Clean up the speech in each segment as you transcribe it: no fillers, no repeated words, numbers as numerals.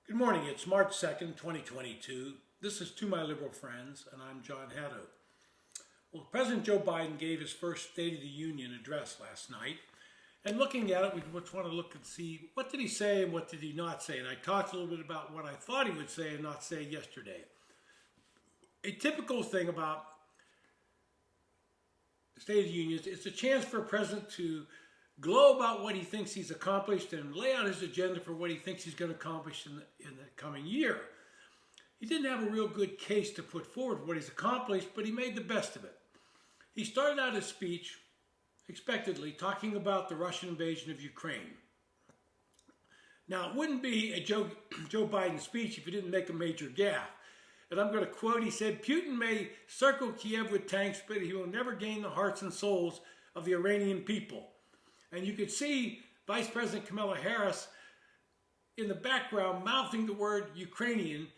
Good morning. It's March 2nd, 2022. This is To My Liberal Friends, and I'm John Haddo. Well, President Joe Biden gave his first State of the Union address last night. And looking at it, we just want to look and see what did he say and what did he not say. And I talked a little bit about what I thought he would say and not say yesterday. A typical thing about the State of the Union is it's a chance for a president to glow about what he thinks he's accomplished and lay out his agenda for what he thinks he's going to accomplish in the coming year. He didn't have a real good case to put forward for what he's accomplished, but he made the best of it. He started out his speech, expectedly, talking about the Russian invasion of Ukraine. Now, it wouldn't be a Joe Biden speech if he didn't make a major gaffe. And I'm going to quote, he said, "Putin may circle Kiev with tanks, but he will never gain the hearts and souls of the Iranian people." And you could see Vice President Kamala Harris in the background mouthing the word Ukrainian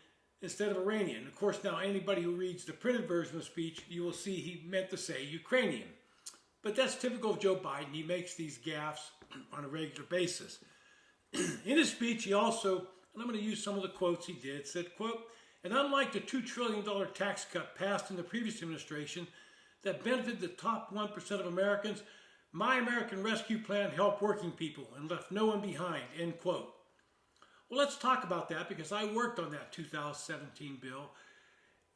instead of Iranian. Of course, now anybody who reads the printed version of the speech, you will see he meant to say Ukrainian. But that's typical of Joe Biden. He makes these gaffes on a regular basis. In his speech, he also, and I'm going to use some of the quotes he did, said, quote, "And unlike the $2 trillion tax cut passed in the previous administration that benefited the top 1% of Americans, my American Rescue Plan helped working people and left no one behind," end quote. Well, let's talk about that because I worked on that 2017 bill.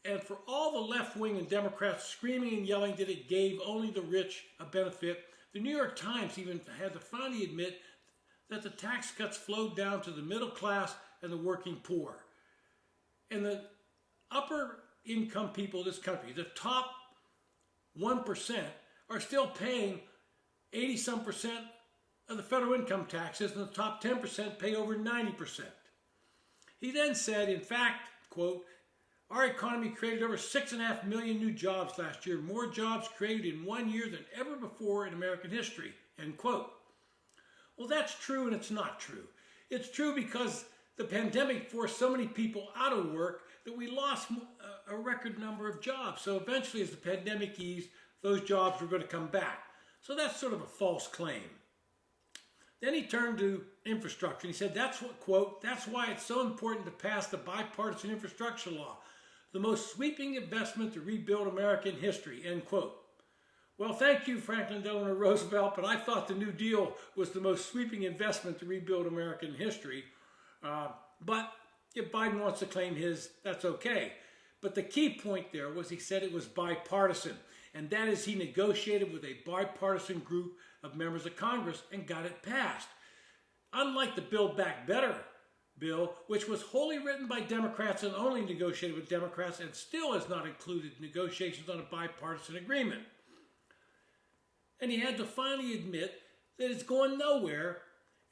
And for all the left wing and Democrats screaming and yelling that it gave only the rich a benefit, the New York Times even had to finally admit that the tax cuts flowed down to the middle class and the working poor. And the upper income people of this country, the top 1%, are still paying 80-some% of the federal income taxes, and the top 10% pay over 90%. He then said, in fact, quote, "Our economy created over 6.5 million new jobs last year, more jobs created in 1 year than ever before in American history," end quote. Well, that's true and it's not true. It's true because the pandemic forced so many people out of work that we lost a record number of jobs. So eventually, as the pandemic eased, those jobs were going to come back. So that's sort of a false claim. Then he turned to infrastructure. He said, that's what, quote, "That's why it's so important to pass the bipartisan infrastructure law, the most sweeping investment to rebuild America in history," end quote. Well, thank you, Franklin Delano Roosevelt, but I thought the New Deal was the most sweeping investment to rebuild America in history. But if Biden wants to claim his, that's okay. But the key point there was he said it was bipartisan. And that is he negotiated with a bipartisan group of members of Congress and got it passed. Unlike the Build Back Better bill, which was wholly written by Democrats and only negotiated with Democrats and still has not included negotiations on a bipartisan agreement. And he had to finally admit that it's going nowhere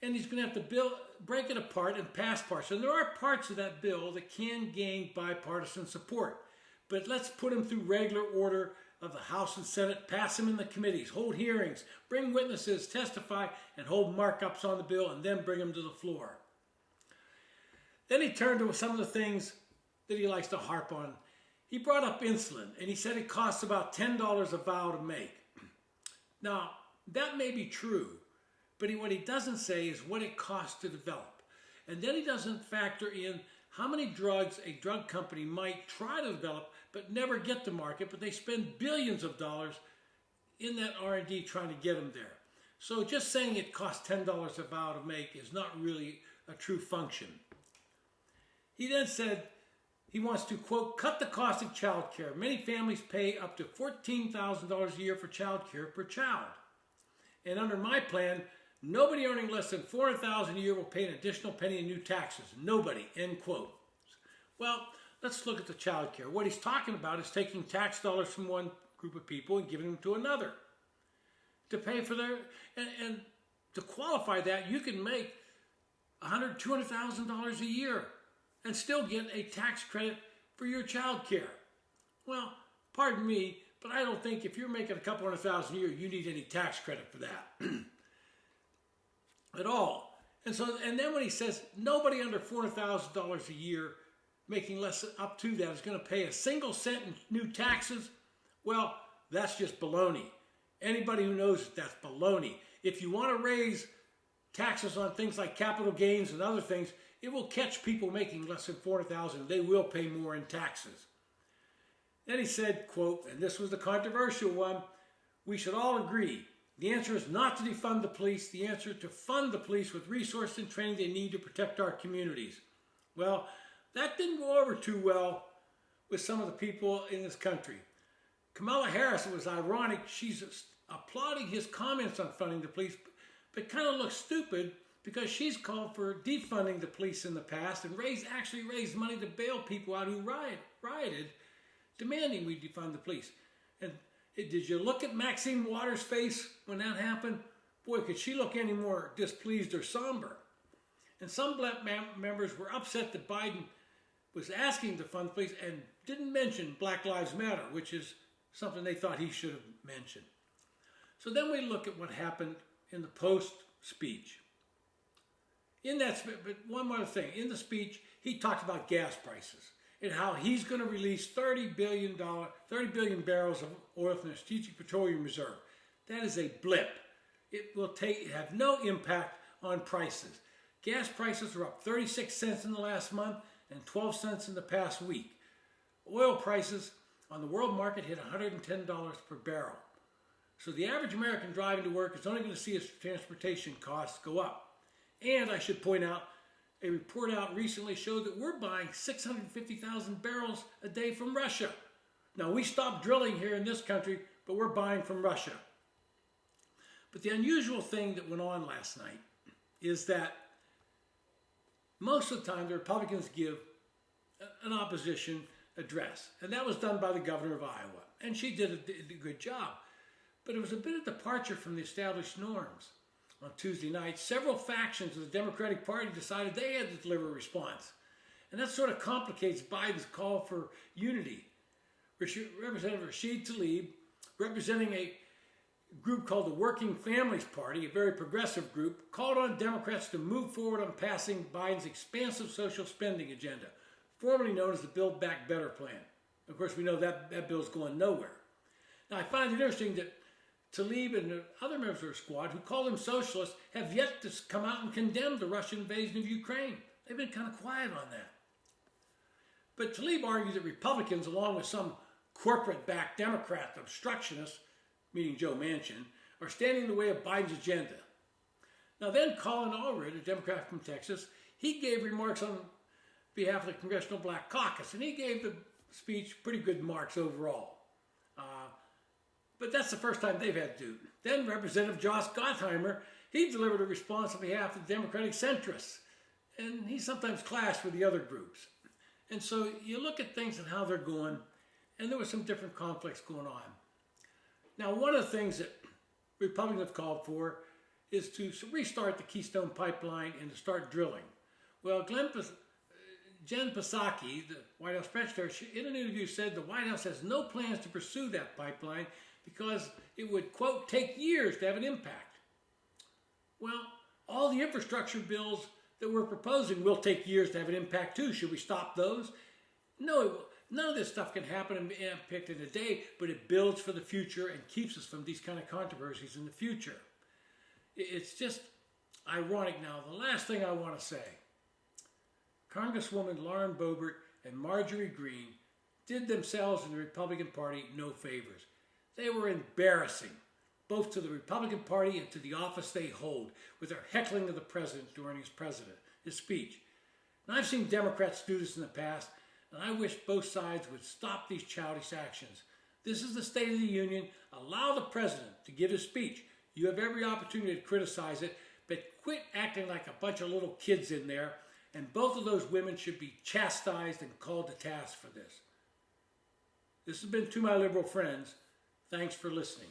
and he's going to have to break it apart and pass parts. And there are parts of that bill that can gain bipartisan support. But let's put them through regular order of the House and Senate, pass them in the committees, hold hearings, bring witnesses, testify, and hold markups on the bill, and then bring them to the floor. Then he turned to some of the things that he likes to harp on. He brought up insulin, and he said it costs about $10 a vial to make. Now, that may be true, but what he doesn't say is what it costs to develop. And then he doesn't factor in how many drugs a drug company might try to develop but never get to market, but they spend billions of dollars in that R&D trying to get them there. So just saying it costs $10 a vial to make is not really a true function. He then said he wants to, quote, "cut the cost of child care. Many families pay up to $14,000 a year for child care per child. And under my plan, nobody earning less than $400,000 a year will pay an additional penny in new taxes. Nobody," end quote. Well, let's look at the child care. What he's talking about is taking tax dollars from one group of people and giving them to another to pay for their, and to qualify that, you can make $100,000, $200,000 a year and still get a tax credit for your child care. Well, pardon me, but I don't think if you're making a couple $100,000 a year, you need any tax credit for that at all. And then when he says nobody under $400,000 a year making less up to that is going to pay a single cent in new taxes, well, that's just baloney. Anybody who knows that's baloney. If you want to raise taxes on things like capital gains and other things, it will catch people making less than $400,000. They will pay more in taxes. Then he said, quote, and this was the controversial one, we should all agree, the answer is not to defund the police. The answer is to fund the police with resources and training they need to protect our communities. Well, that didn't go over too well with some of the people in this country. Kamala Harris, it was ironic, she's applauding his comments on funding the police, but kind of looks stupid because she's called for defunding the police in the past and actually raised money to bail people out who rioted, demanding we defund the police. And did you look at Maxine Waters' face when that happened? Boy, could she look any more displeased or somber. And some black members were upset that Biden was asking to fund the police and didn't mention Black Lives Matter, which is something they thought he should have mentioned. So then we look at what happened in the post-speech. But one more thing. In the speech, he talked about gas prices and how he's going to release 30 billion barrels of oil from the Strategic Petroleum Reserve. That is a blip. It will have no impact on prices. Gas prices are up 36 cents in the last month and 12 cents in the past week. Oil prices on the world market hit $110 per barrel. So the average American driving to work is only going to see his transportation costs go up. And I should point out, a report out recently showed that we're buying 650,000 barrels a day from Russia. Now, we stopped drilling here in this country, but we're buying from Russia. But the unusual thing that went on last night is that most of the time the Republicans give an opposition address. And that was done by the governor of Iowa. And she did a good job. But it was a bit of departure from the established norms. On Tuesday night, several factions of the Democratic Party decided they had to deliver a response. And that sort of complicates Biden's call for unity. Representative Rashid Tlaib, representing a group called the Working Families Party, a very progressive group, called on Democrats to move forward on passing Biden's expansive social spending agenda, formerly known as the Build Back Better plan. Of course, we know that bill's going nowhere. Now, I find it interesting that Tlaib and the other members of her squad, who call them socialists, have yet to come out and condemn the Russian invasion of Ukraine. They've been kind of quiet on that. But Tlaib argued that Republicans, along with some corporate-backed Democrat obstructionists, meaning Joe Manchin, are standing in the way of Biden's agenda. Now then, Colin Allred, a Democrat from Texas, he gave remarks on behalf of the Congressional Black Caucus, and he gave the speech pretty good marks overall. But that's the first time they've had to do. Then Representative Josh Gottheimer, he delivered a response on behalf of the Democratic centrists. And he sometimes clashed with the other groups. And so you look at things and how they're going, and there were some different conflicts going on. Now, one of the things that Republicans have called for is to restart the Keystone Pipeline and to start drilling. Well, Jen Psaki, the White House press secretary, in an interview said the White House has no plans to pursue that pipeline because it would, quote, take years to have an impact. Well, all the infrastructure bills that we're proposing will take years to have an impact too. Should we stop those? No, none of this stuff can happen and be picked in a day, but it builds for the future and keeps us from these kind of controversies in the future. It's just ironic now. The last thing I want to say, Congresswoman Lauren Boebert and Marjorie Greene did themselves and the Republican Party no favors. They were embarrassing, both to the Republican Party and to the office they hold, with their heckling of the president during his speech. And I've seen Democrats do this in the past, and I wish both sides would stop these childish actions. This is the State of the Union. Allow the president to give his speech. You have every opportunity to criticize it, but quit acting like a bunch of little kids in there, and both of those women should be chastised and called to task for this. This has been To My Liberal Friends. Thanks for listening.